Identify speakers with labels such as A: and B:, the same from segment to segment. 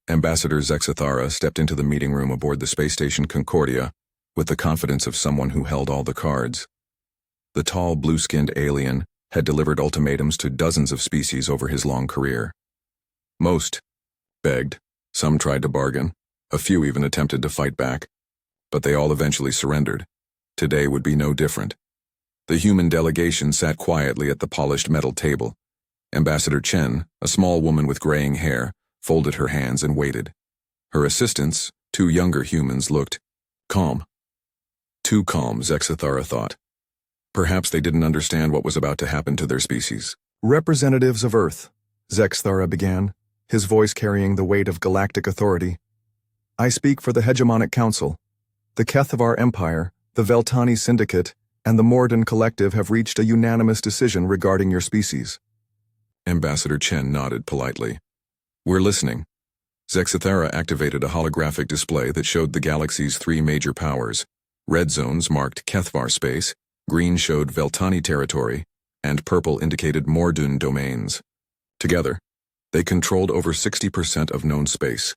A: Ambassador Zexathara stepped into the meeting room aboard the space station Concordia with the confidence of someone who held all the cards. The tall, blue-skinned alien had delivered ultimatums to dozens of species over his long career. Most begged, some tried to bargain, a few even attempted to fight back, but they all eventually surrendered. Today would be no different. The human delegation sat quietly at the polished metal table. Ambassador Chen, a small woman with graying hair, folded her hands and waited. Her assistants, two younger humans, looked calm. Too calm, Zexathara thought. Perhaps they didn't understand what was about to happen to their species.
B: Representatives of Earth, Zexathara began, his voice carrying the weight of galactic authority. I speak for the Hegemonic Council. The Kethavar Empire, the Veltani Syndicate, and the Morden Collective have reached a unanimous decision regarding your species.
A: Ambassador Chen nodded politely. We're listening. Zexathara activated a holographic display that showed the galaxy's three major powers. Red zones marked Kethvar space, green showed Veltani territory, and purple indicated Mordun domains. Together, they controlled over 60% of known space.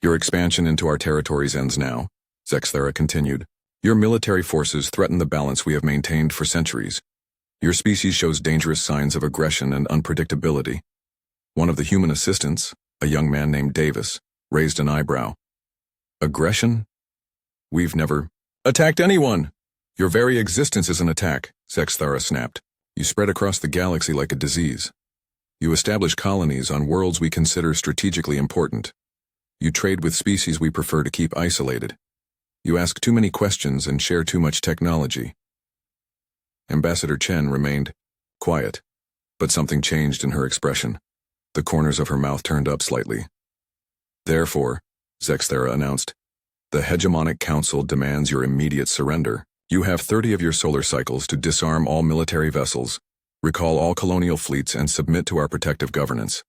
A: Your expansion into our territories ends now, Zexathara continued. Your military forces threaten the balance we have maintained for centuries. Your species shows dangerous signs of aggression and unpredictability. One of the human assistants, a young man named Davis, raised an eyebrow. Aggression? We've never attacked anyone! Your very existence is an attack, Zexathara snapped. You spread across the galaxy like a disease. You establish colonies on worlds we consider strategically important. You trade with species we prefer to keep isolated. You ask too many questions and share too much technology. Ambassador Chen remained quiet, but something changed in her expression. The corners of her mouth turned up slightly. Therefore, Zexathara announced, the Hegemonic Council demands your immediate surrender. You have 30 of your solar cycles to disarm all military vessels, recall all colonial fleets, and submit to our protective governance.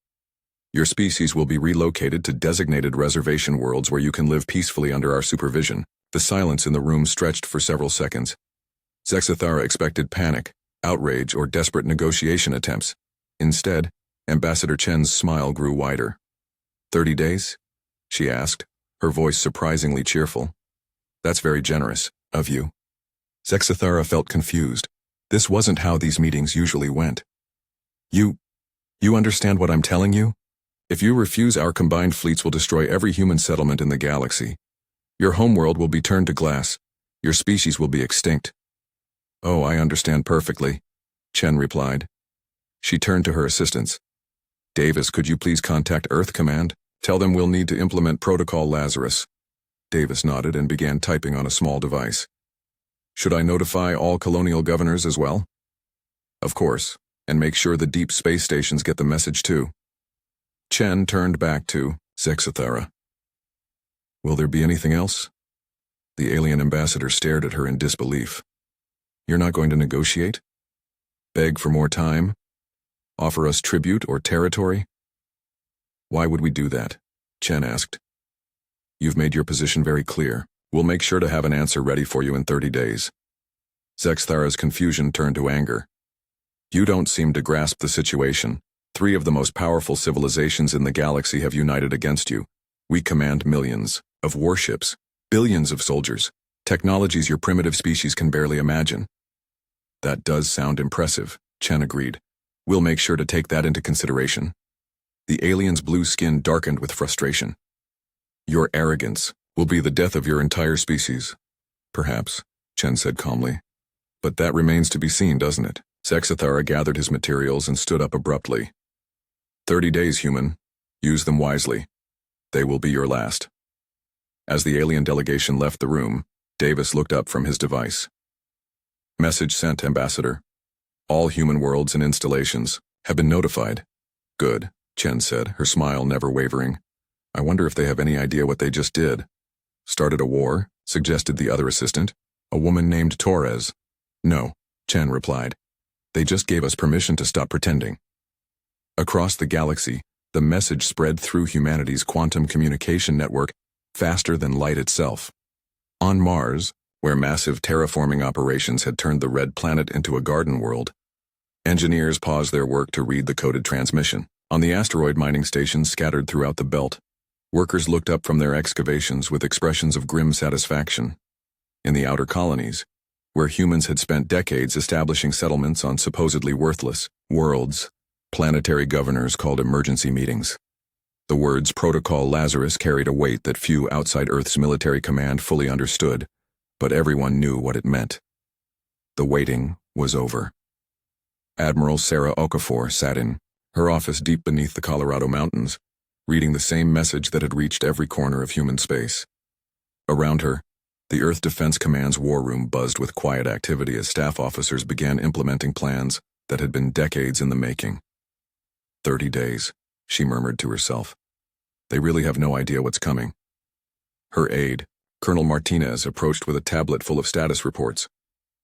A: Your species will be relocated to designated reservation worlds where you can live peacefully under our supervision. The silence in the room stretched for several seconds. Zexathara expected panic, outrage, or desperate negotiation attempts. Instead, Ambassador Chen's smile grew wider. 30 days? She asked, her voice surprisingly cheerful. That's very generous of you. Zexathara felt confused. This wasn't how these meetings usually went. You understand what I'm telling you? If you refuse, our combined fleets will destroy every human settlement in the galaxy. Your homeworld will be turned to glass. Your species will be extinct. Oh, I understand perfectly, Chen replied. She turned to her assistants. Davis, could you please contact Earth Command? Tell them we'll need to implement Protocol Lazarus. Davis nodded and began typing on a small device. Should I notify all colonial governors as well? Of course, and make sure the deep space stations get the message too. Chen turned back to Zexathara. Will there be anything else? The alien ambassador stared at her in disbelief. You're not going to negotiate? Beg for more time? Offer us tribute or territory? Why would we do that? Chen asked. You've made your position very clear. We'll make sure to have an answer ready for you in 30 days. Zexathara's confusion turned to anger. You don't seem to grasp the situation. 3 of the most powerful civilizations in the galaxy have united against you. We command millions of warships, billions of soldiers, technologies your primitive species can barely imagine. That does sound impressive, Chen agreed. We'll make sure to take that into consideration. The alien's blue skin darkened with frustration. Your arrogance will be the death of your entire species. Perhaps, Chen said calmly. But that remains to be seen, doesn't it? Zexathara gathered his materials and stood up abruptly. 30 days, human. Use them wisely. They will be your last. As the alien delegation left the room, Davis looked up from his device. Message sent, Ambassador. All human worlds and installations have been notified. Good, Chen said, her smile never wavering. I wonder if they have any idea what they just did. Started a war, suggested the other assistant, a woman named Torres. No, Chen replied. They just gave us permission to stop pretending. Across the galaxy, the message spread through humanity's quantum communication network faster than light itself. On Mars, where massive terraforming operations had turned the red planet into a garden world, engineers paused their work to read the coded transmission. On the asteroid mining stations scattered throughout the belt, Workers looked up from their excavations with expressions of grim satisfaction. In the outer colonies, where humans had spent decades establishing settlements on supposedly worthless worlds, planetary governors called emergency meetings. The words Protocol Lazarus carried a weight that few outside Earth's military command fully understood, but everyone knew what it meant. The waiting was over. Admiral Sarah Okafor sat in her office deep beneath the Colorado mountains, reading the same message that had reached every corner of human space. Around her, the Earth Defense Command's war room buzzed with quiet activity as staff officers began implementing plans that had been decades in the making. 30 days, she murmured to herself. They really have no idea what's coming. Her aide, Colonel Martinez, approached with a tablet full of status reports.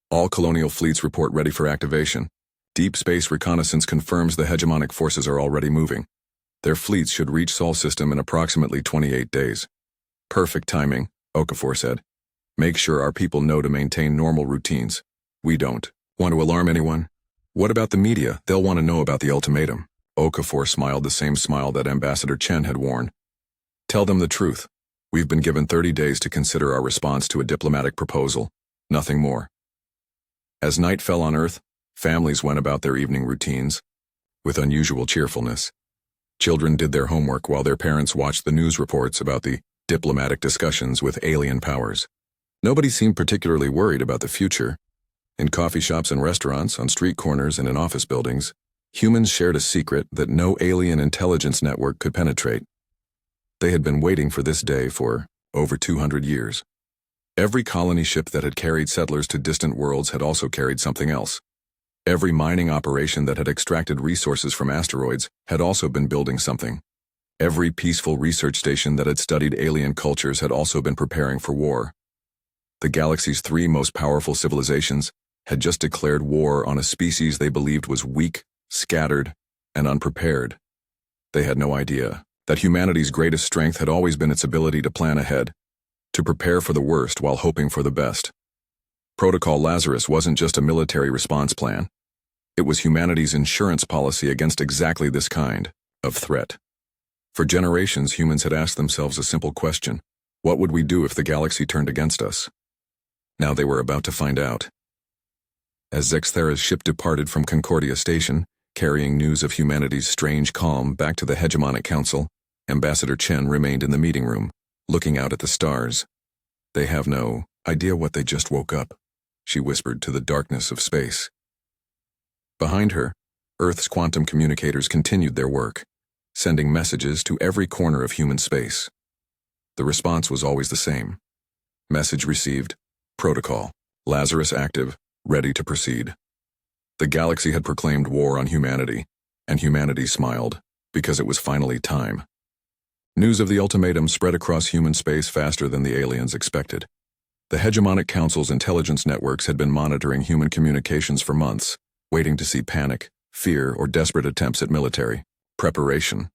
A: All colonial fleets report ready for activation. Deep space reconnaissance confirms the hegemonic forces are already moving. Their fleets should reach Sol system in approximately 28 days. Perfect timing, Okafor said. Make sure our people know to maintain normal routines. We don't want to alarm anyone. What about the media? They'll want to know about the ultimatum. Okafor smiled the same smile that Ambassador Chen had worn. Tell them the truth. We've been given 30 days to consider our response to a diplomatic proposal. Nothing more. As night fell on Earth, families went about their evening routines with unusual cheerfulness. Children did their homework while their parents watched the news reports about the diplomatic discussions with alien powers. Nobody seemed particularly worried about the future. In coffee shops and restaurants, on street corners and in office buildings, humans shared a secret that no alien intelligence network could penetrate. They had been waiting for this day for over 200 years. Every colony ship that had carried settlers to distant worlds had also carried something else. Every mining operation that had extracted resources from asteroids had also been building something. Every peaceful research station that had studied alien cultures had also been preparing for war. The galaxy's 3 most powerful civilizations had just declared war on a species they believed was weak, scattered, and unprepared. They had no idea that humanity's greatest strength had always been its ability to plan ahead, to prepare for the worst while hoping for the best. Protocol Lazarus wasn't just a military response plan. It was humanity's insurance policy against exactly this kind of threat. For generations, humans had asked themselves a simple question: what would we do if the galaxy turned against us? Now they were about to find out. As Zexthera's ship departed from Concordia Station, carrying news of humanity's strange calm back to the Hegemonic Council, Ambassador Chen remained in the meeting room, looking out at the stars. They have no idea what they just woke up, she whispered to the darkness of space. Behind her, Earth's quantum communicators continued their work, sending messages to every corner of human space. The response was always the same. Message received. Protocol. Lazarus active. Ready to proceed. The galaxy had proclaimed war on humanity, and humanity smiled, because it was finally time. News of the ultimatum spread across human space faster than the aliens expected. The Hegemonic Council's intelligence networks had been monitoring human communications for months, waiting to see panic, fear, or desperate attempts at military preparation.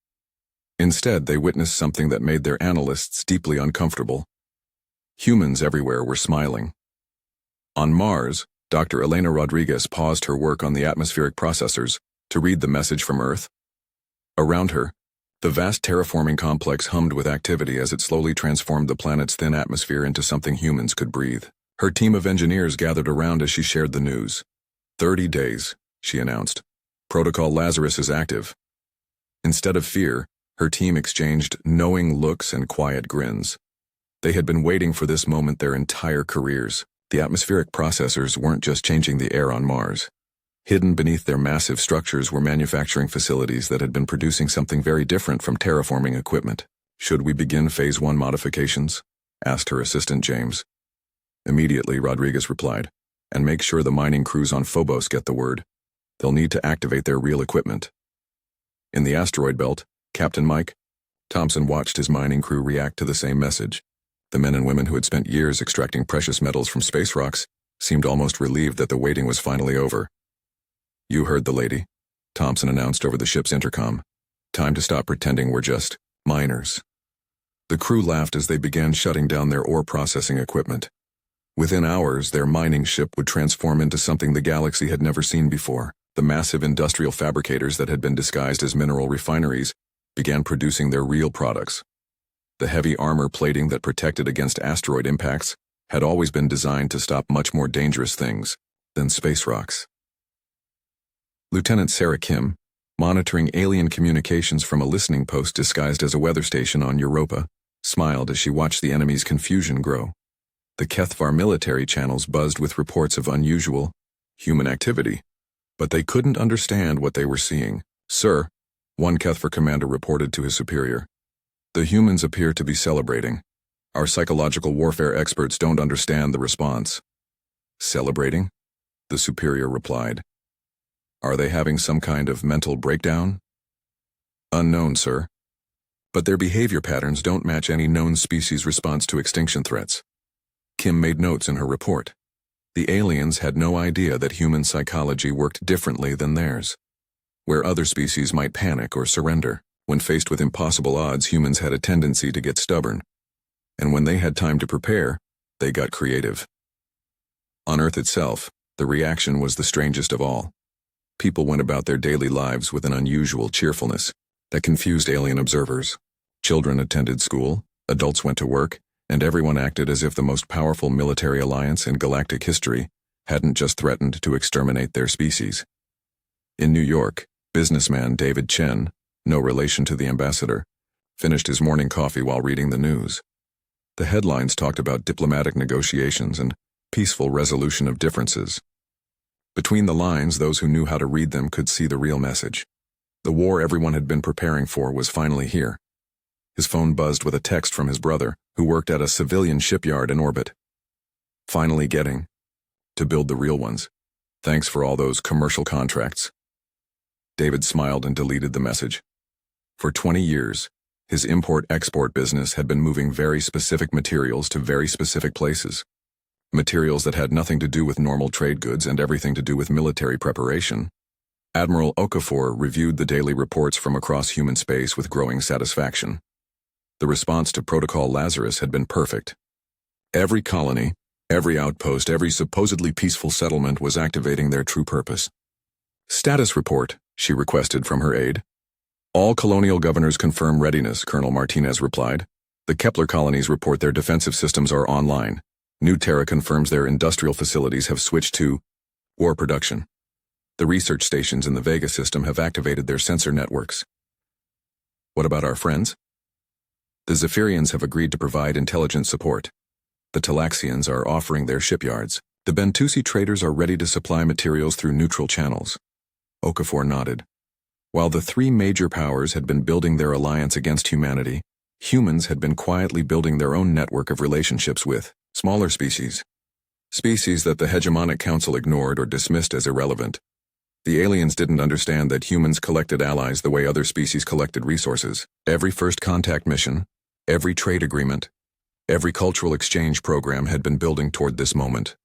A: Instead, they witnessed something that made their analysts deeply uncomfortable. Humans everywhere were smiling. On Mars, Dr. Elena Rodriguez paused her work on the atmospheric processors to read the message from Earth. Around her, the vast terraforming complex hummed with activity as it slowly transformed the planet's thin atmosphere into something humans could breathe. Her team of engineers gathered around as she shared the news. 30 days, she announced. Protocol Lazarus is active. Instead of fear, her team exchanged knowing looks and quiet grins. They had been waiting for this moment their entire careers. The atmospheric processors weren't just changing the air on Mars. Hidden beneath their massive structures were manufacturing facilities that had been producing something very different from terraforming equipment. Should we begin Phase 1 modifications? Asked her assistant James. Immediately, Rodriguez replied, and make sure the mining crews on Phobos get the word. They'll need to activate their real equipment. In the asteroid belt, Captain Mike Thompson watched his mining crew react to the same message. The men and women who had spent years extracting precious metals from space rocks seemed almost relieved that the waiting was finally over. You heard the lady, Thompson announced over the ship's intercom. Time to stop pretending we're just miners. The crew laughed as they began shutting down their ore processing equipment. Within hours, their mining ship would transform into something the galaxy had never seen before. The massive industrial fabricators that had been disguised as mineral refineries began producing their real products. The heavy armor plating that protected against asteroid impacts had always been designed to stop much more dangerous things than space rocks. Lieutenant Sarah Kim, monitoring alien communications from a listening post disguised as a weather station on Europa, smiled as she watched the enemy's confusion grow. The HFY military channels buzzed with reports of unusual human activity, but they couldn't understand what they were seeing. "Sir," one HFY commander reported to his superior, "the humans appear to be celebrating. Our psychological warfare experts don't understand the response." "Celebrating?" the superior replied. "Are they having some kind of mental breakdown?" "Unknown, sir. But their behavior patterns don't match any known species' response to extinction threats." Kim made notes in her report. The aliens had no idea that human psychology worked differently than theirs. Where other species might panic or surrender, when faced with impossible odds, humans had a tendency to get stubborn. And when they had time to prepare, they got creative. On Earth itself, the reaction was the strangest of all. People went about their daily lives with an unusual cheerfulness that confused alien observers. Children attended school, adults went to work, and everyone acted as if the most powerful military alliance in galactic history hadn't just threatened to exterminate their species. In New York, businessman David Chen, no relation to the ambassador, finished his morning coffee while reading the news. The headlines talked about diplomatic negotiations and peaceful resolution of differences. Between the lines, those who knew how to read them could see the real message. The war everyone had been preparing for was finally here. His phone buzzed with a text from his brother, who worked at a civilian shipyard in orbit. "Finally getting to build the real ones. Thanks for all those commercial contracts." David smiled and deleted the message. For 20 years, his import-export business had been moving very specific materials to very specific places. Materials that had nothing to do with normal trade goods and everything to do with military preparation. Admiral Okafor reviewed the daily reports from across human space with growing satisfaction. The response to Protocol Lazarus had been perfect. Every colony, every outpost, every supposedly peaceful settlement was activating their true purpose. "Status report," she requested from her aide. "All colonial governors confirm readiness," Colonel Martinez replied. "The Kepler colonies report their defensive systems are online. New Terra confirms their industrial facilities have switched to war production. The research stations in the Vega system have activated their sensor networks." "What about our friends?" "The Zephyrians have agreed to provide intelligence support. The Talaxians are offering their shipyards. The Bentusi traders are ready to supply materials through neutral channels." Okafor nodded. While the three major powers had been building their alliance against humanity, humans had been quietly building their own network of relationships with smaller species. Species that the hegemonic council ignored or dismissed as irrelevant. The aliens didn't understand that humans collected allies the way other species collected resources. Every first contact mission, every trade agreement, every cultural exchange program had been building toward this moment.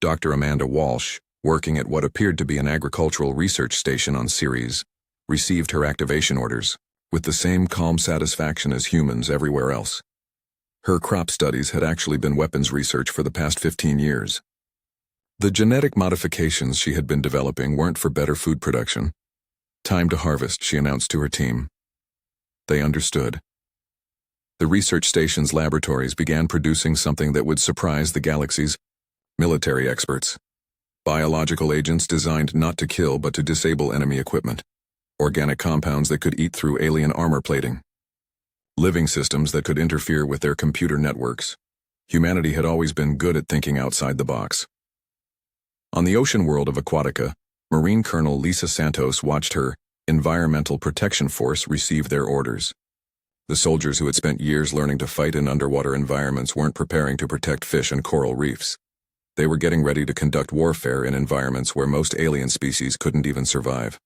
A: Dr. Amanda Walsh, working at what appeared to be an agricultural research station on Ceres, received her activation orders with the same calm satisfaction as humans everywhere else. Her crop studies had actually been weapons research for the past 15 years. The genetic modifications she had been developing weren't for better food production. "Time to harvest," she announced to her team. They understood. The research station's laboratories began producing something that would surprise the galaxy's military experts. Biological agents designed not to kill but to disable enemy equipment. Organic compounds that could eat through alien armor plating. Living systems that could interfere with their computer networks. Humanity had always been good at thinking outside the box. On the ocean world of Aquatica, Marine Colonel Lisa Santos watched her Environmental Protection Force receive their orders. The soldiers who had spent years learning to fight in underwater environments weren't preparing to protect fish and coral reefs. They were getting ready to conduct warfare in environments where most alien species couldn't even survive.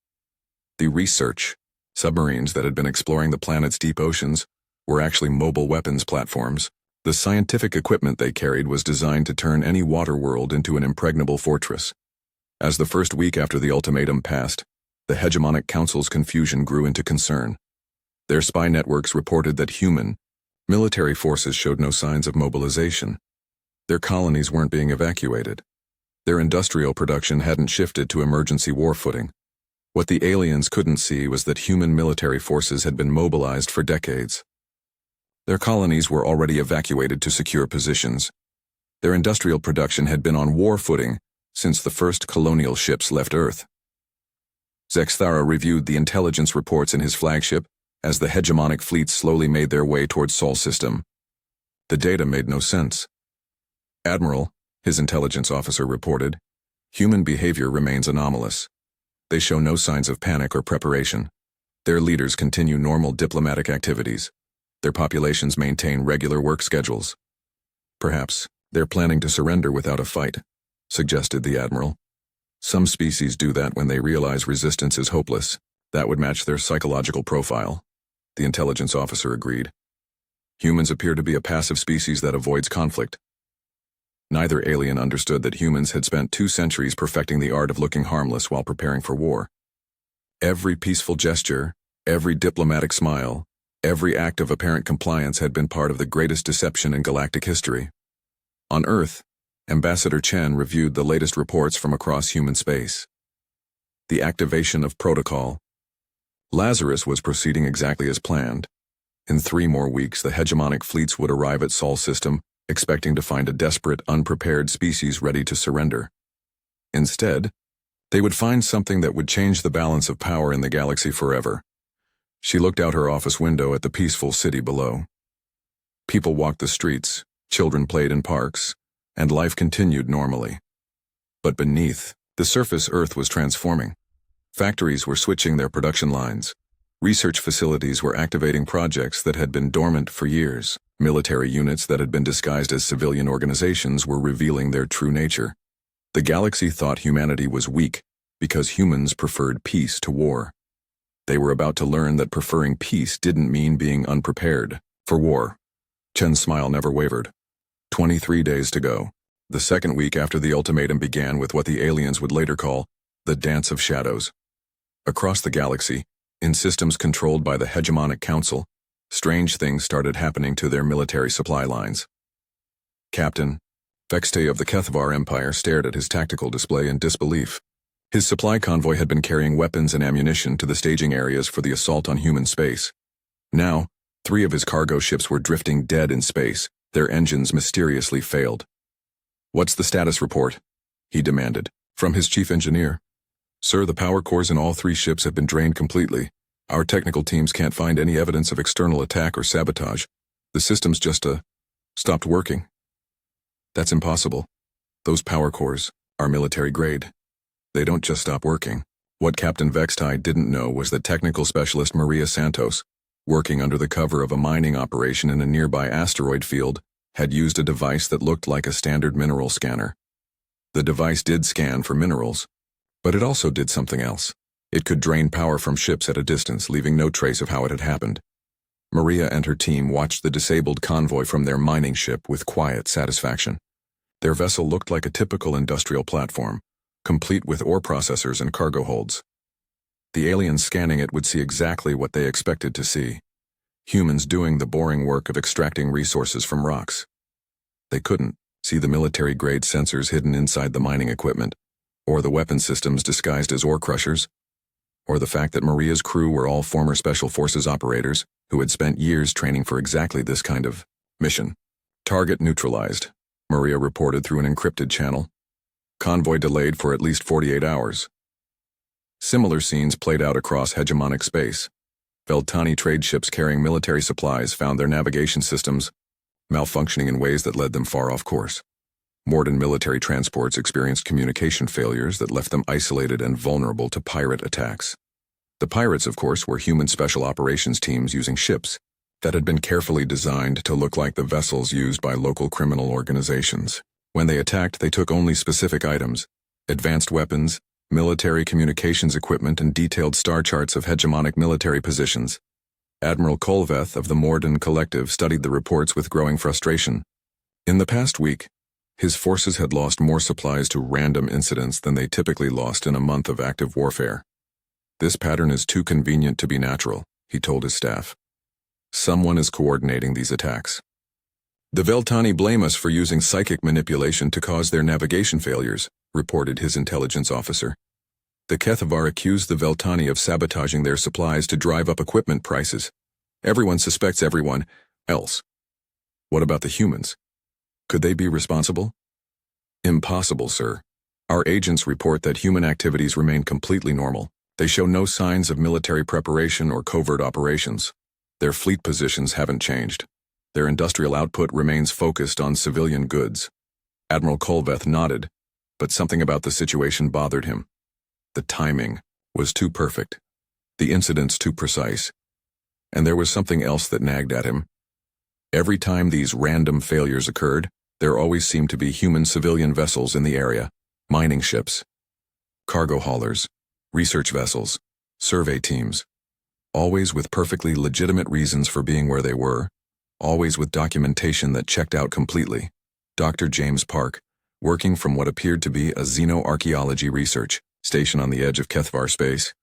A: The research submarines that had been exploring the planet's deep oceans were actually mobile weapons platforms. The scientific equipment they carried was designed to turn any water world into an impregnable fortress. As the first week after the ultimatum passed, the hegemonic council's confusion grew into concern. Their spy networks reported that human military forces showed no signs of mobilization. Their colonies weren't being evacuated. Their industrial production hadn't shifted to emergency war footing. What the aliens couldn't see was that human military forces had been mobilized for decades. Their colonies were already evacuated to secure positions. Their industrial production had been on war footing since the first colonial ships left Earth. Zexthara reviewed the intelligence reports in his flagship as the hegemonic fleets slowly made their way towards Sol system. The data made no sense. "Admiral," his intelligence officer reported, "human behavior remains anomalous. They show no signs of panic or preparation. Their leaders continue normal diplomatic activities. Their populations maintain regular work schedules. Perhaps they're planning to surrender without a fight," suggested the Admiral. "Some species do that when they realize resistance is hopeless. That would match their psychological profile," the intelligence officer agreed. "Humans appear to be a passive species that avoids conflict." Neither alien understood that humans had spent 2 centuries perfecting the art of looking harmless while preparing for war. Every peaceful gesture, every diplomatic smile, every act of apparent compliance had been part of the greatest deception in galactic history. On Earth, Ambassador Chen reviewed the latest reports from across human space. The activation of protocol. Lazarus was proceeding exactly as planned. In 3 more weeks, the hegemonic fleets would arrive at Sol system, expecting to find a desperate, unprepared species ready to surrender. Instead, they would find something that would change the balance of power in the galaxy forever. She looked out her office window at the peaceful city below. People walked the streets, children played in parks, and life continued normally. But beneath, the surface Earth was transforming. Factories were switching their production lines. Research facilities were activating projects that had been dormant for years. Military units that had been disguised as civilian organizations were revealing their true nature. The galaxy thought humanity was weak because humans preferred peace to war. They were about to learn that preferring peace didn't mean being unprepared for war. Chen's smile never wavered. 23 days to go. The second week after the ultimatum began with what the aliens would later call the Dance of Shadows. Across the galaxy, in systems controlled by the Hegemonic Council, strange things started happening to their military supply lines. Captain Vexte of the Kethvar Empire stared at his tactical display in disbelief. His supply convoy had been carrying weapons and ammunition to the staging areas for the assault on human space. Now, 3 of his cargo ships were drifting dead in space. Their engines mysteriously failed. "What's the status report?" he demanded, from his chief engineer. "Sir, the power cores in all 3 ships have been drained completely. Our technical teams can't find any evidence of external attack or sabotage. The systems just, stopped working." "That's impossible. Those power cores are military grade. They don't just stop working." What Captain Vexte didn't know was that technical specialist Maria Santos, working under the cover of a mining operation in a nearby asteroid field, had used a device that looked like a standard mineral scanner. The device did scan for minerals, but it also did something else. It could drain power from ships at a distance, leaving no trace of how it had happened. Maria and her team watched the disabled convoy from their mining ship with quiet satisfaction. Their vessel looked like a typical industrial platform, complete with ore processors and cargo holds. The aliens scanning it would see exactly what they expected to see: humans doing the boring work of extracting resources from rocks. They couldn't see the military-grade sensors hidden inside the mining equipment, or the weapon systems disguised as ore crushers, or the fact that Maria's crew were all former Special Forces operators who had spent years training for exactly this kind of mission. "Target neutralized," Maria reported through an encrypted channel. "Convoy delayed for at least 48 hours. Similar scenes played out across hegemonic space. Veltani trade ships carrying military supplies found their navigation systems malfunctioning in ways that led them far off course. Morden military transports experienced communication failures that left them isolated and vulnerable to pirate attacks. The pirates, of course, were human special operations teams using ships that had been carefully designed to look like the vessels used by local criminal organizations. When they attacked, they took only specific items: advanced weapons, military communications equipment, and detailed star charts of hegemonic military positions. Admiral Kolveth of the Morden Collective studied the reports with growing frustration. In the past week, his forces had lost more supplies to random incidents than they typically lost in a month of active warfare. "This pattern is too convenient to be natural," he told his staff. "Someone is coordinating these attacks. The Veltani blame us for using psychic manipulation to cause their navigation failures," reported his intelligence officer. "The Kethvar accused the Veltani of sabotaging their supplies to drive up equipment prices. Everyone suspects everyone, else. What about the humans? Could they be responsible? Impossible, sir. Our agents report that human activities remain completely normal. They show no signs of military preparation or covert operations. Their fleet positions haven't changed. Their industrial output remains focused on civilian goods. Admiral Kolveth nodded, but something about the situation bothered him. The timing was too perfect. The incidents too precise. And there was something else that nagged at him. Every time these random failures occurred, there always seemed to be human civilian vessels in the area, mining ships, cargo haulers, research vessels, survey teams, always with perfectly legitimate reasons for being where they were, always with documentation that checked out completely. Dr. James Park, working from what appeared to be a xenoarchaeology research station on the edge of Kethvar space,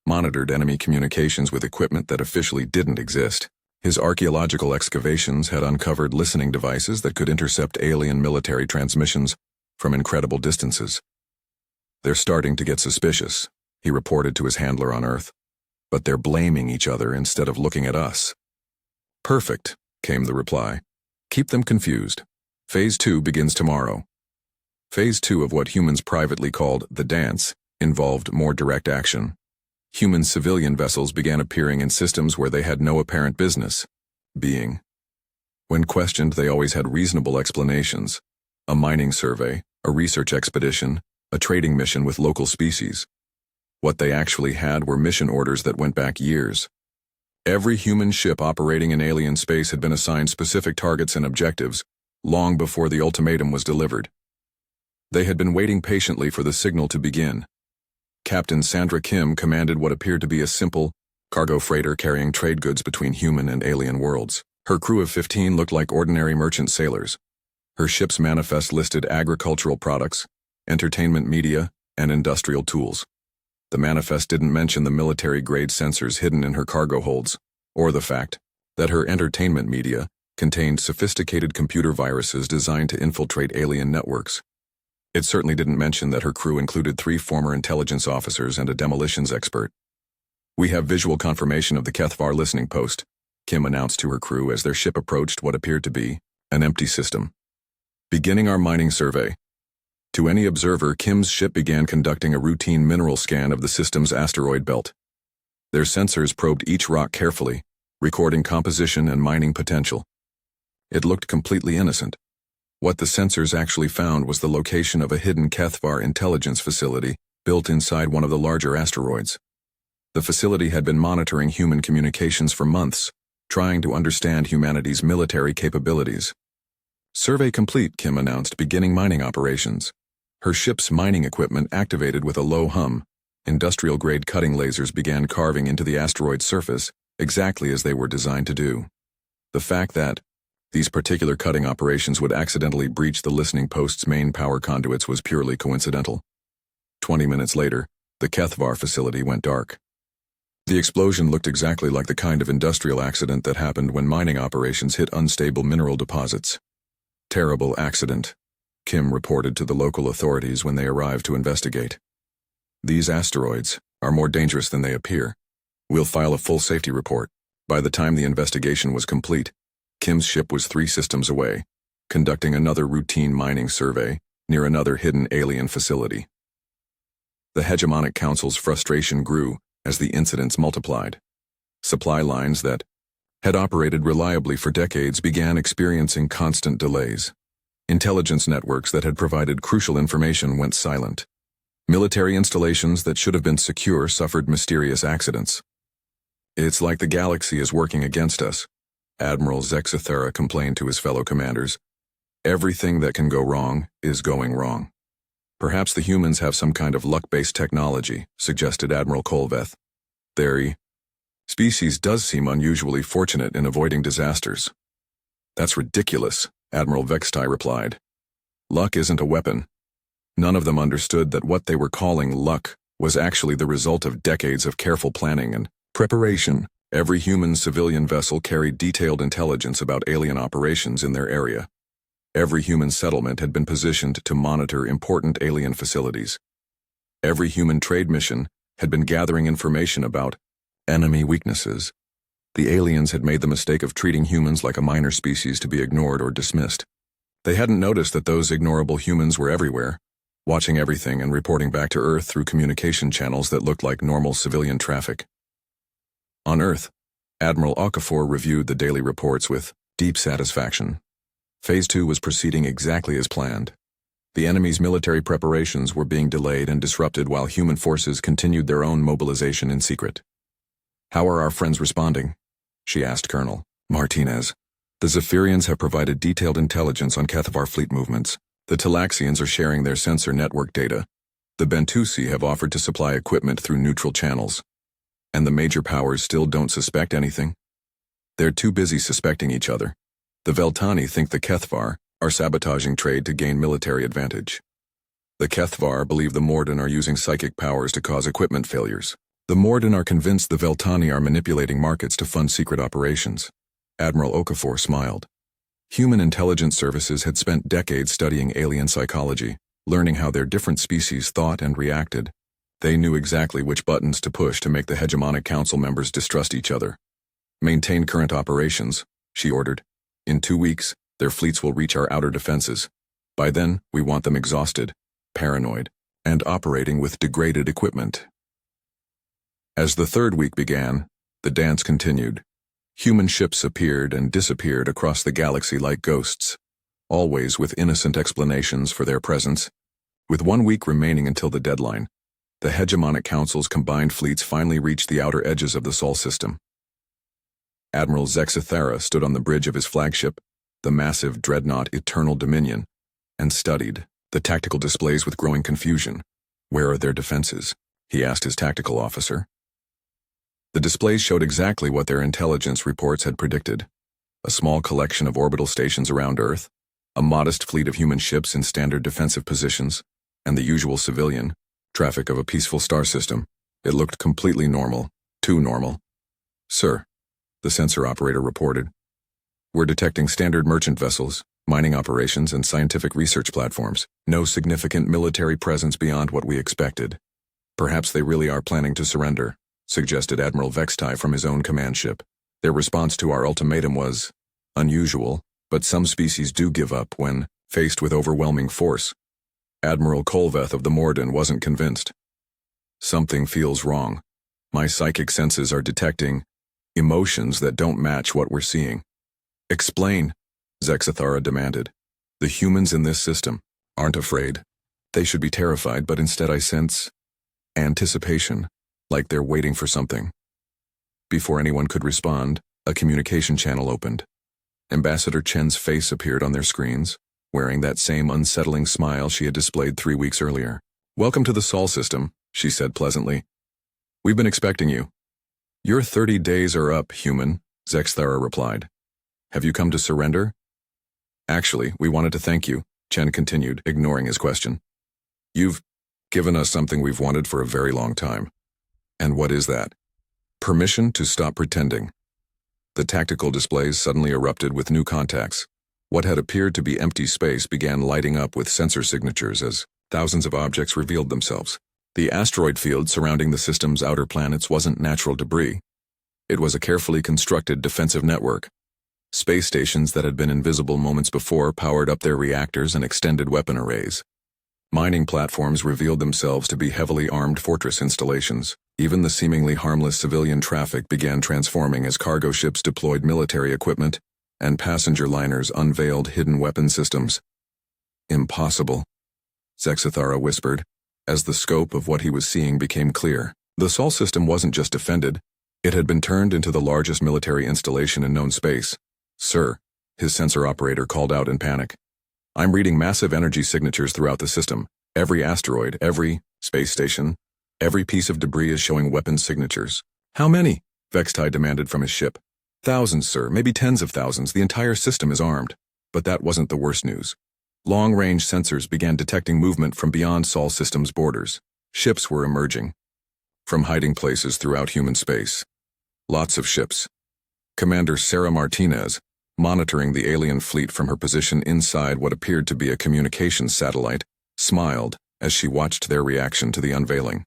A: monitored enemy communications with equipment that officially didn't exist. His archaeological excavations had uncovered listening devices that could intercept alien military transmissions from incredible distances. "They're starting to get suspicious," he reported to his handler on Earth. "But they're blaming each other instead of looking at us." "Perfect," came the reply. "Keep them confused. Phase 2 begins tomorrow." Phase 2 of what humans privately called the dance involved more direct action. Human civilian vessels began appearing in systems where they had no apparent business being. When questioned, they always had reasonable explanations: a mining survey, a research expedition, a trading mission with local species. What they actually had were mission orders that went back years. Every human ship operating in alien space had been assigned specific targets and objectives long before the ultimatum was delivered. They had been waiting patiently for the signal to begin. Captain Sandra Kim commanded what appeared to be a simple cargo freighter carrying trade goods between human and alien worlds. Her crew of 15 looked like ordinary merchant sailors. Her ship's manifest listed agricultural products, entertainment media, and industrial tools. The manifest didn't mention the military-grade sensors hidden in her cargo holds, or the fact that her entertainment media contained sophisticated computer viruses designed to infiltrate alien networks. It certainly didn't mention that her crew included 3 former intelligence officers and a demolitions expert. "We have visual confirmation of the Kethvar listening post," Kim announced to her crew as their ship approached what appeared to be an empty system. "Beginning our mining survey." To any observer, Kim's ship began conducting a routine mineral scan of the system's asteroid belt. Their sensors probed each rock carefully, recording composition and mining potential. It looked completely innocent. What the sensors actually found was the location of a hidden Kethvar intelligence facility built inside one of the larger asteroids. The facility had been monitoring human communications for months, trying to understand humanity's military capabilities. "Survey complete," Kim announced, beginning mining operations. Her ship's mining equipment activated with a low hum. Industrial-grade cutting lasers began carving into the asteroid's surface, exactly as they were designed to do. The fact that these particular cutting operations would accidentally breach the listening post's main power conduits was purely coincidental. 20 minutes later, the Kethvar facility went dark. The explosion looked exactly like the kind of industrial accident that happened when mining operations hit unstable mineral deposits. "Terrible accident," Kim reported to the local authorities when they arrived to investigate. "These asteroids are more dangerous than they appear. We'll file a full safety report." By the time the investigation was complete, Kim's ship was 3 systems away, conducting another routine mining survey near another hidden alien facility. The Hegemonic Council's frustration grew as the incidents multiplied. Supply lines that had operated reliably for decades began experiencing constant delays. Intelligence networks that had provided crucial information went silent. Military installations that should have been secure suffered mysterious accidents. "It's like the galaxy is working against us," Admiral Zexathera complained to his fellow commanders. "Everything that can go wrong is going wrong." "Perhaps the humans have some kind of luck-based technology," suggested Admiral Kolveth. "Their species does seem unusually fortunate in avoiding disasters." "That's ridiculous," Admiral Vextai replied. "Luck isn't a weapon." None of them understood that what they were calling luck was actually the result of decades of careful planning and preparation. Every human civilian vessel carried detailed intelligence about alien operations in their area. Every human settlement had been positioned to monitor important alien facilities. Every human trade mission had been gathering information about enemy weaknesses, The aliens had made the mistake of treating humans like a minor species to be ignored or dismissed. They hadn't noticed that those ignorable humans were everywhere, watching everything and reporting back to Earth through communication channels that looked like normal civilian traffic. On Earth, Admiral Okafor reviewed the daily reports with deep satisfaction. Phase 2 was proceeding exactly as planned. The enemy's military preparations were being delayed and disrupted while human forces continued their own mobilization in secret. "How are our friends responding?" she asked Colonel Martinez. "The Zephyrians have provided detailed intelligence on Kethavar fleet movements. The Talaxians are sharing their sensor network data. The Bentusi have offered to supply equipment through neutral channels. And the major powers still don't suspect anything? They're too busy suspecting each other. The Veltani think the Kethvar are sabotaging trade to gain military advantage. The Kethvar believe the Morden are using psychic powers to cause equipment failures. The Morden are convinced the Veltani are manipulating markets to fund secret operations." Admiral Okafor smiled. Human intelligence services had spent decades studying alien psychology, learning how their different species thought and reacted. They knew exactly which buttons to push to make the hegemonic council members distrust each other. "Maintain current operations," she ordered. "In 2 weeks, their fleets will reach our outer defenses. By then, we want them exhausted, paranoid, and operating with degraded equipment." As the 3rd week began, the dance continued. Human ships appeared and disappeared across the galaxy like ghosts, always with innocent explanations for their presence. With 1 week remaining until the deadline, the hegemonic council's combined fleets finally reached the outer edges of the Sol system. Admiral Zexithara stood on the bridge of his flagship, the massive dreadnought Eternal Dominion, and studied the tactical displays with growing confusion. "Where are their defenses?" he asked his tactical officer. The displays showed exactly what their intelligence reports had predicted. A small collection of orbital stations around Earth, a modest fleet of human ships in standard defensive positions, and the usual civilian traffic of a peaceful star system. It looked completely normal, too normal. "Sir," the sensor operator reported, "we're detecting standard merchant vessels, mining operations, and scientific research platforms. No significant military presence beyond what we expected. Perhaps they really are planning to surrender," suggested Admiral Vextai from his own command ship. "Their response to our ultimatum was unusual, but some species do give up when faced with overwhelming force." Admiral Kolveth of the Morden wasn't convinced. "Something feels wrong. My psychic senses are detecting emotions that don't match what we're seeing." "Explain," Zexithara demanded. "The humans in this system aren't afraid. They should be terrified, but instead I sense anticipation, like they're waiting for something." Before anyone could respond, a communication channel opened. Ambassador Chen's face appeared on their screens, wearing that same unsettling smile she had displayed 3 weeks earlier. "Welcome to the Sol system," she said pleasantly. "We've been expecting you." "Your 30 days are up, human," Zexthara replied. "Have you come to surrender?" "Actually, we wanted to thank you," Chen continued, ignoring his question. "You've given us something we've wanted for a very long time." "And what is that?" "Permission to stop pretending." The tactical displays suddenly erupted with new contacts. What had appeared to be empty space began lighting up with sensor signatures as thousands of objects revealed themselves. The asteroid field surrounding the system's outer planets wasn't natural debris. It was a carefully constructed defensive network. Space stations that had been invisible moments before powered up their reactors and extended weapon arrays. Mining platforms revealed themselves to be heavily armed fortress installations. Even the seemingly harmless civilian traffic began transforming as cargo ships deployed military equipment and passenger liners unveiled hidden weapon systems. "Impossible," Zexithara whispered, as the scope of what he was seeing became clear. The Sol system wasn't just defended, it had been turned into the largest military installation in known space. "Sir," his sensor operator called out in panic. "I'm reading massive energy signatures throughout the system. Every asteroid, every space station, every piece of debris is showing weapon signatures." "How many?" Vextai demanded from his ship. "Thousands, sir, maybe tens of thousands. The entire system is armed." But that wasn't the worst news. Long-range sensors began detecting movement from beyond Sol system's borders. Ships were emerging from hiding places throughout human space. Lots of ships. Commander Sarah Martinez, monitoring the alien fleet from her position inside what appeared to be a communications satellite, smiled as she watched their reaction to the unveiling.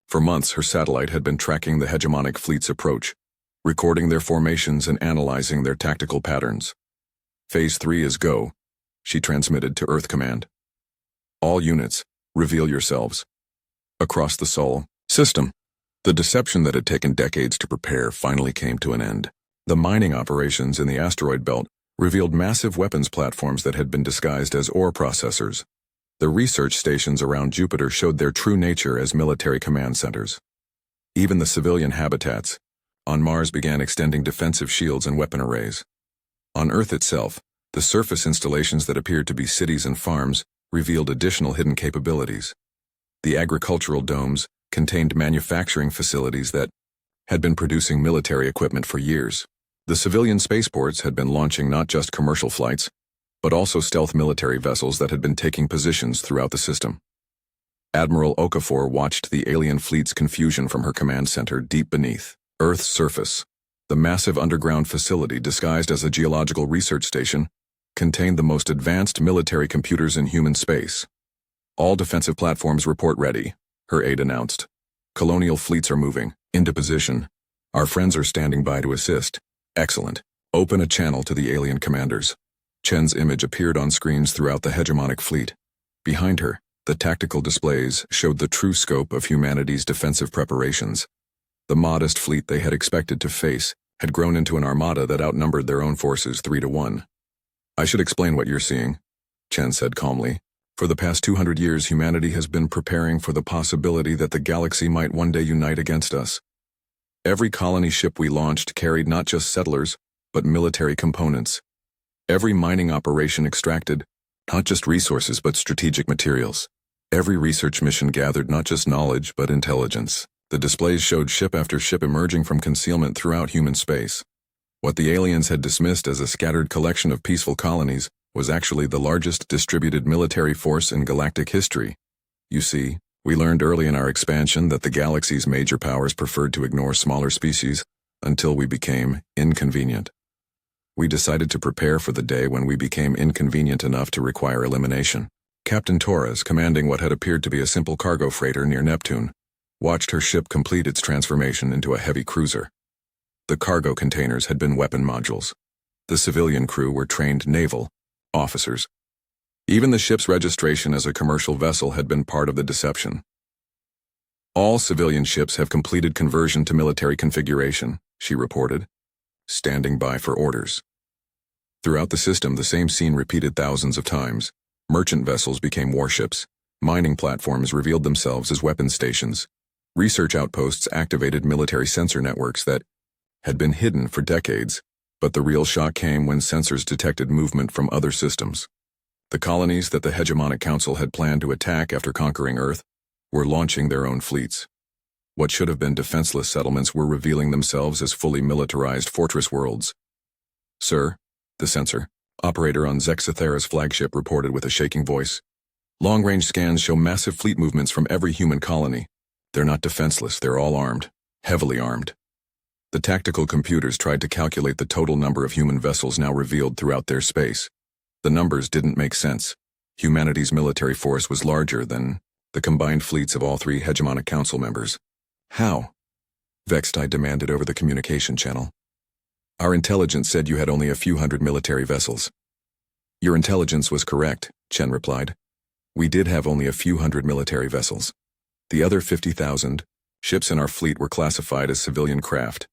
A: For months, her satellite had been tracking the hegemonic fleet's approach, recording their formations and analyzing their tactical patterns. Phase 3 is go, she transmitted to Earth Command. All units, reveal yourselves. Across the Sol system, the deception that had taken decades to prepare finally came to an end. The mining operations in the asteroid belt revealed massive weapons platforms that had been disguised as ore processors. The research stations around Jupiter showed their true nature as military command centers. Even the civilian habitats on Mars began extending defensive shields and weapon arrays. On Earth itself, the surface installations that appeared to be cities and farms revealed additional hidden capabilities. The agricultural domes contained manufacturing facilities that had been producing military equipment for years. The civilian spaceports had been launching not just commercial flights, but also stealth military vessels that had been taking positions throughout the system. Admiral Okafor watched the alien fleet's confusion from her command center deep beneath Earth's surface. The massive underground facility, disguised as a geological research station, contained the most advanced military computers in human space. All defensive platforms report ready, her aide announced. Colonial fleets are moving into position. Our friends are standing by to assist. Excellent. Open a channel to the alien commanders. Chen's image appeared on screens throughout the hegemonic fleet. Behind her, the tactical displays showed the true scope of humanity's defensive preparations. The modest fleet they had expected to face had grown into an armada that outnumbered their own forces 3-1. I should explain what you're seeing, Chen said calmly. For the past 200 years, humanity has been preparing for the possibility that the galaxy might one day unite against us. Every colony ship we launched carried not just settlers, but military components. Every mining operation extracted not just resources but strategic materials. Every research mission gathered not just knowledge but intelligence. The displays showed ship after ship emerging from concealment throughout human space. What the aliens had dismissed as a scattered collection of peaceful colonies was actually the largest distributed military force in galactic history. You see, we learned early in our expansion that the galaxy's major powers preferred to ignore smaller species until we became inconvenient. We decided to prepare for the day when we became inconvenient enough to require elimination. Captain Torres, commanding what had appeared to be a simple cargo freighter near Neptune, watched her ship complete its transformation into a heavy cruiser. The cargo containers had been weapon modules. The civilian crew were trained naval officers. Even the ship's registration as a commercial vessel had been part of the deception. All civilian ships have completed conversion to military configuration, she reported, standing by for orders. Throughout the system, the same scene repeated thousands of times. Merchant vessels became warships. Mining platforms revealed themselves as weapon stations. Research outposts activated military sensor networks that had been hidden for decades, but the real shock came when sensors detected movement from other systems. The colonies that the Hegemonic Council had planned to attack after conquering Earth were launching their own fleets. What should have been defenseless settlements were revealing themselves as fully militarized fortress worlds. Sir, the sensor operator on Zexathera's flagship reported with a shaking voice. Long-range scans show massive fleet movements from every human colony. They're not defenseless, they're all armed, heavily armed. The tactical computers tried to calculate the total number of human vessels now revealed throughout their space. The numbers didn't make sense. Humanity's military force was larger than the combined fleets of all three Hegemonic Council members. How? Vextai demanded over the communication channel. Our intelligence said you had only a few hundred military vessels. Your intelligence was correct, Chen replied. We did have only a few hundred military vessels. The other 50,000 ships in our fleet were classified as civilian craft.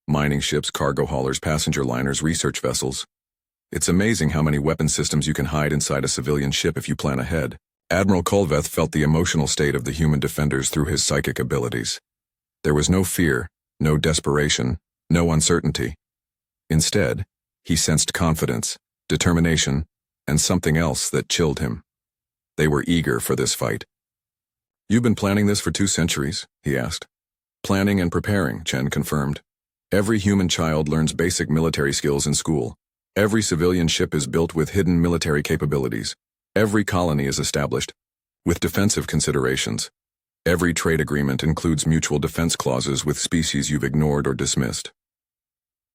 A: Mining ships, cargo haulers, passenger liners, research vessels. It's amazing how many weapon systems you can hide inside a civilian ship if you plan ahead. Admiral Kulveth felt the emotional state of the human defenders through his psychic abilities. There was no fear, no desperation, no uncertainty. Instead, he sensed confidence, determination, and something else that chilled him. They were eager for this fight. You've been planning this for 2 centuries, he asked. Planning and preparing, Chen confirmed. Every human child learns basic military skills in school. Every civilian ship is built with hidden military capabilities. Every colony is established with defensive considerations. Every trade agreement includes mutual defense clauses with species you've ignored or dismissed.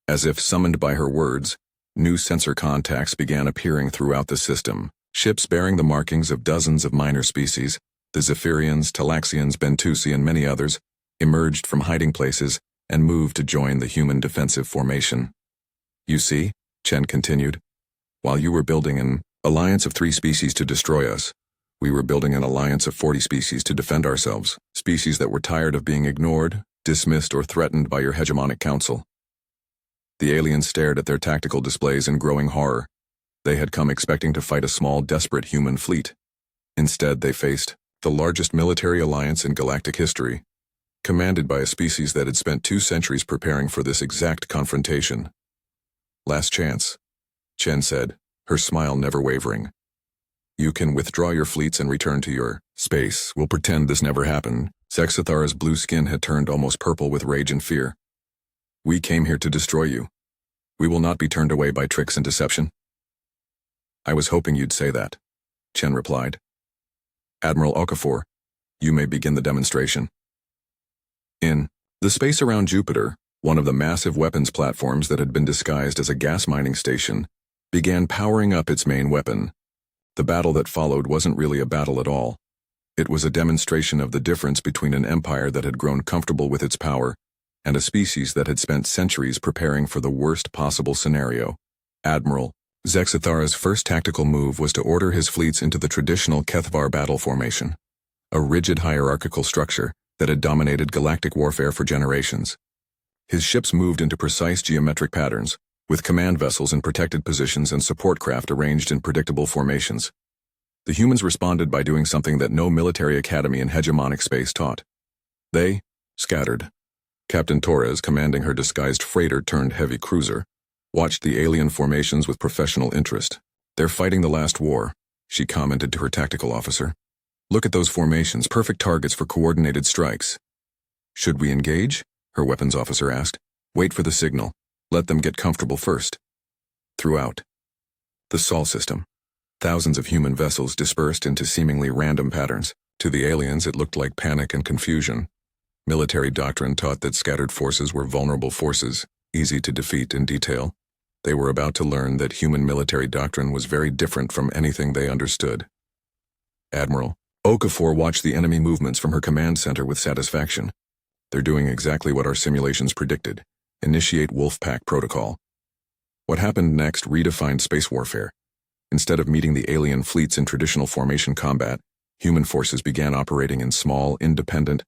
A: As if summoned by her words, new sensor contacts began appearing throughout the system. Ships bearing the markings of dozens of minor species, the Zephyrians, Talaxians, Bentusi, and many others, emerged from hiding places and moved to join the human defensive formation. You see, Chen continued, while you were building an alliance of 3 species to destroy us, we were building an alliance of 40 species to defend ourselves, species that were tired of being ignored, dismissed, or threatened by your hegemonic council. The aliens stared at their tactical displays in growing horror. They had come expecting to fight a small, desperate human fleet. Instead, they faced the largest military alliance in galactic history, commanded by a species that had spent 2 centuries preparing for this exact confrontation. Last chance, Chen said, her smile never wavering. You can withdraw your fleets and return to your space. We'll pretend this never happened. Zexathara's blue skin had turned almost purple with rage and fear. We came here to destroy you. We will not be turned away by tricks and deception. I was hoping you'd say that, Chen replied. Admiral Okafor, you may begin the demonstration. In the space around Jupiter, one of the massive weapons platforms that had been disguised as a gas mining station began powering up its main weapon. The battle that followed wasn't really a battle at all. It was a demonstration of the difference between an empire that had grown comfortable with its power and a species that had spent centuries preparing for the worst possible scenario. Admiral Zexathara's first tactical move was to order his fleets into the traditional Kethvar battle formation, a rigid hierarchical structure that had dominated galactic warfare for generations. His ships moved into precise geometric patterns, with command vessels in protected positions and support craft arranged in predictable formations. The humans responded by doing something that no military academy in hegemonic space taught. They scattered. Captain Torres, commanding her disguised freighter-turned-heavy cruiser, watched the alien formations with professional interest. They're fighting the last war, she commented to her tactical officer. Look at those formations, perfect targets for coordinated strikes. Should we engage? Her weapons officer asked. Wait for the signal. Let them get comfortable first. Throughout the Sol system, thousands of human vessels dispersed into seemingly random patterns. To the aliens, it looked like panic and confusion. Military doctrine taught that scattered forces were vulnerable forces, easy to defeat in detail. They were about to learn that human military doctrine was very different from anything they understood. Admiral Okafor watched the enemy movements from her command center with satisfaction. They're doing exactly what our simulations predicted. Initiate Wolfpack protocol. What happened next redefined space warfare. Instead of meeting the alien fleets in traditional formation combat, human forces began operating in small, independent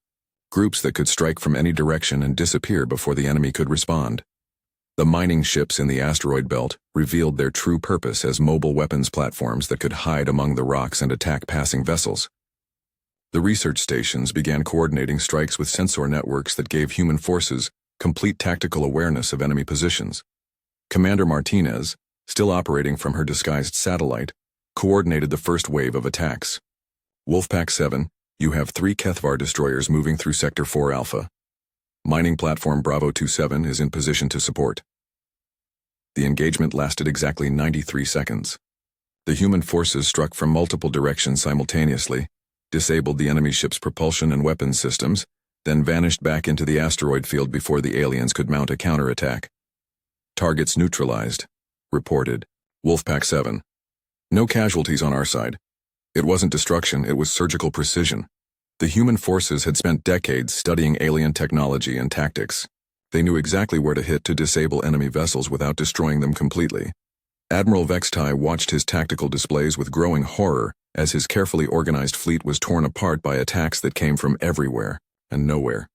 A: groups that could strike from any direction and disappear before the enemy could respond. The mining ships in the asteroid belt revealed their true purpose as mobile weapons platforms that could hide among the rocks and attack passing vessels. The research stations began coordinating strikes with sensor networks that gave human forces complete tactical awareness of enemy positions. Commander Martinez, still operating from her disguised satellite, coordinated the first wave of attacks. Wolfpack 7, you have 3 Kethvar destroyers moving through Sector 4 Alpha. Mining platform Bravo 27 is in position to support. The engagement lasted exactly 93 seconds. The human forces struck from multiple directions simultaneously, disabled the enemy ship's propulsion and weapons systems, then vanished back into the asteroid field before the aliens could mount a counterattack. Targets neutralized, reported Wolfpack 7. No casualties on our side. It wasn't destruction, it was surgical precision. The human forces had spent decades studying alien technology and tactics. They knew exactly where to hit to disable enemy vessels without destroying them completely. Admiral Vextai watched his tactical displays with growing horror as his carefully organized fleet was torn apart by attacks that came from everywhere and nowhere.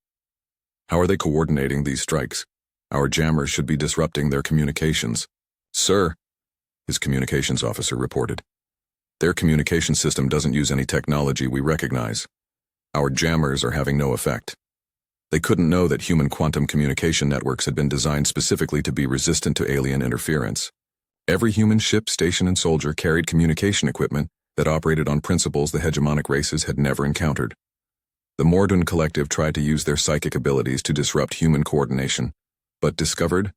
A: How are they coordinating these strikes? Our jammers should be disrupting their communications. Sir, his communications officer reported. Their communication system doesn't use any technology we recognize. Our jammers are having no effect. They couldn't know that human quantum communication networks had been designed specifically to be resistant to alien interference. Every human ship, station, and soldier carried communication equipment that operated on principles the hegemonic races had never encountered. The Mordun Collective tried to use their psychic abilities to disrupt human coordination, but discovered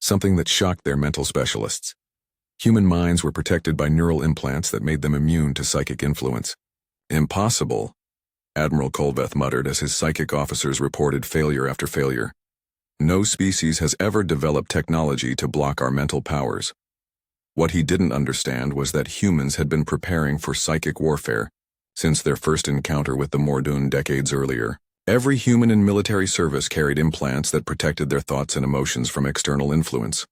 A: something that shocked their mental specialists. Human minds were protected by neural implants that made them immune to psychic influence. Impossible, Admiral Kolveth muttered as his psychic officers reported failure after failure. No species has ever developed technology to block our mental powers. What he didn't understand was that humans had been preparing for psychic warfare since their first encounter with the Mordun decades earlier. Every human in military service carried implants that protected their thoughts and emotions from external influence.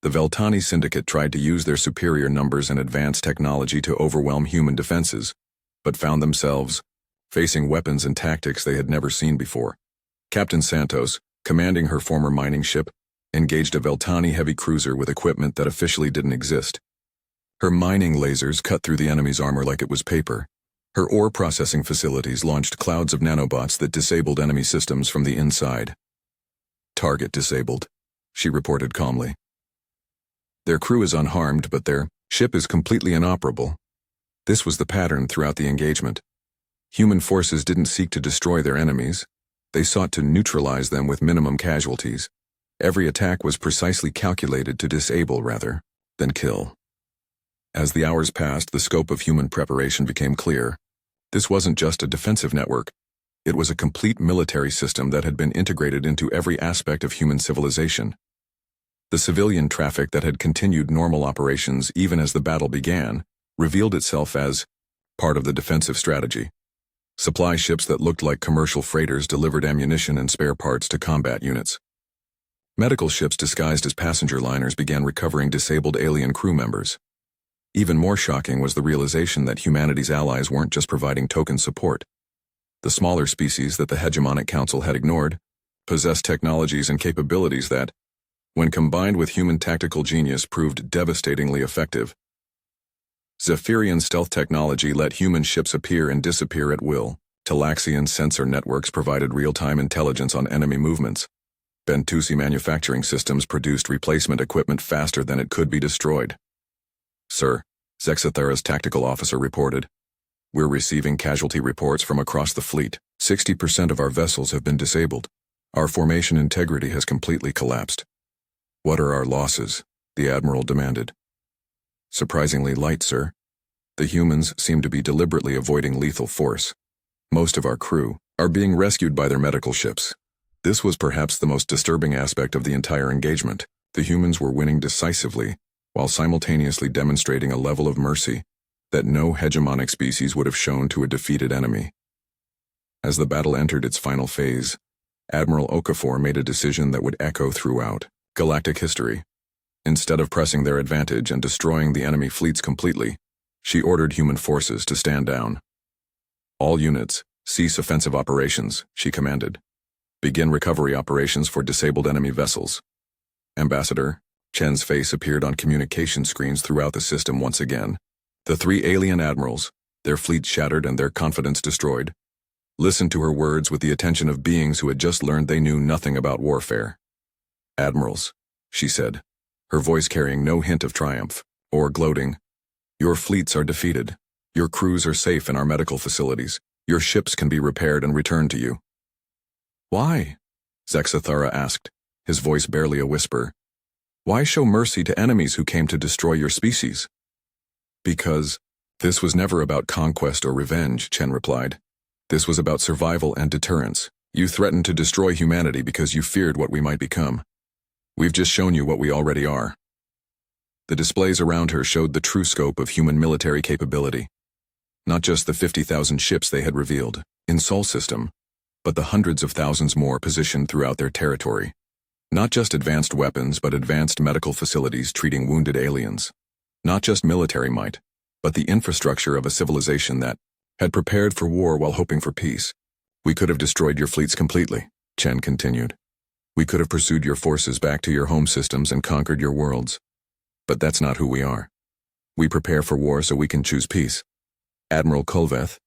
A: The Veltani Syndicate tried to use their superior numbers and advanced technology to overwhelm human defenses, but found themselves facing weapons and tactics they had never seen before. Captain Santos, commanding her former mining ship, engaged a Veltani heavy cruiser with equipment that officially didn't exist. Her mining lasers cut through the enemy's armor like it was paper. Her ore processing facilities launched clouds of nanobots that disabled enemy systems from the inside. "Target disabled," she reported calmly. "Their crew is unharmed, but their ship is completely inoperable." This was the pattern throughout the engagement. Human forces didn't seek to destroy their enemies. They sought to neutralize them with minimum casualties. Every attack was precisely calculated to disable rather than kill. As the hours passed, the scope of human preparation became clear. This wasn't just a defensive network. It was a complete military system that had been integrated into every aspect of human civilization. The civilian traffic that had continued normal operations even as the battle began revealed itself as part of the defensive strategy. Supply ships that looked like commercial freighters delivered ammunition and spare parts to combat units. Medical ships disguised as passenger liners began recovering disabled alien crew members. Even more shocking was the realization that humanity's allies weren't just providing token support. The smaller species that the Hegemonic Council had ignored possessed technologies and capabilities that, when combined with human tactical genius, proved devastatingly effective. Zephyrian stealth technology let human ships appear and disappear at will. Talaxian sensor networks provided real-time intelligence on enemy movements. Bentusi manufacturing systems produced replacement equipment faster than it could be destroyed. "Sir," Zexathera's tactical officer reported, "we're receiving casualty reports from across the fleet. 60% of our vessels have been disabled. Our formation integrity has completely collapsed." "What are our losses?" the Admiral demanded. "Surprisingly light, sir. The humans seem to be deliberately avoiding lethal force. Most of our crew are being rescued by their medical ships." This was perhaps the most disturbing aspect of the entire engagement. The humans were winning decisively, while simultaneously demonstrating a level of mercy that no hegemonic species would have shown to a defeated enemy. As the battle entered its final phase, Admiral Okafor made a decision that would echo throughout galactic history. Instead of pressing their advantage and destroying the enemy fleets completely, she ordered human forces to stand down. "All units, cease offensive operations," she commanded. "Begin recovery operations for disabled enemy vessels." Ambassador Chen's face appeared on communication screens throughout the system once again. The three alien admirals, their fleets shattered and their confidence destroyed, listened to her words with the attention of beings who had just learned they knew nothing about warfare. "Admirals," she said, her voice carrying no hint of triumph or gloating, "your fleets are defeated. Your crews are safe in our medical facilities. Your ships can be repaired and returned to you." "Why?" Zexathera asked, his voice barely a whisper. "Why show mercy to enemies who came to destroy your species?" "Because this was never about conquest or revenge," Chen replied. "This was about survival and deterrence. You threatened to destroy humanity because you feared what we might become. We've just shown you what we already are." The displays around her showed the true scope of human military capability. Not just the 50,000 ships they had revealed in Sol System, but the hundreds of thousands more positioned throughout their territory. Not just advanced weapons, but advanced medical facilities treating wounded aliens. Not just military might, but the infrastructure of a civilization that had prepared for war while hoping for peace. "We could have destroyed your fleets completely," Chen continued. "We could have pursued your forces back to your home systems and conquered your worlds. But that's not who we are. We prepare for war so we can choose peace." Admiral Kulveth,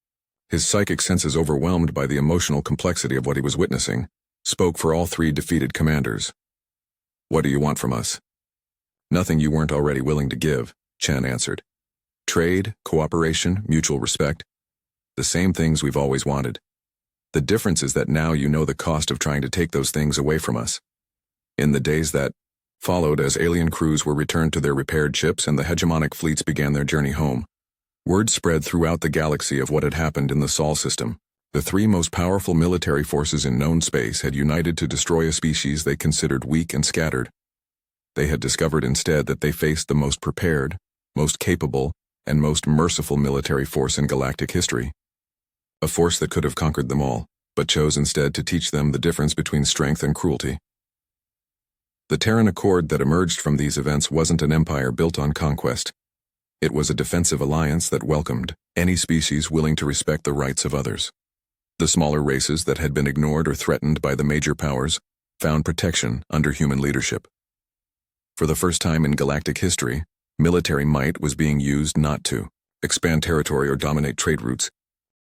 A: his psychic senses overwhelmed by the emotional complexity of what he was witnessing, spoke for all three defeated commanders. "What do you want from us?" "Nothing you weren't already willing to give," Chen answered. "Trade, cooperation, mutual respect. The same things we've always wanted. The difference is that now you know the cost of trying to take those things away from us." In the days that followed, as alien crews were returned to their repaired ships and the hegemonic fleets began their journey home, word spread throughout the galaxy of what had happened in the Sol System. The three most powerful military forces in known space had united to destroy a species they considered weak and scattered. They had discovered instead that they faced the most prepared, most capable, and most merciful military force in galactic history. A force that could have conquered them all, but chose instead to teach them the difference between strength and cruelty. The Terran Accord that emerged from these events wasn't an empire built on conquest. It was a defensive alliance that welcomed any species willing to respect the rights of others. The smaller races that had been ignored or threatened by the major powers found protection under human leadership. For the first time in galactic history, military might was being used not to expand territory or dominate trade routes,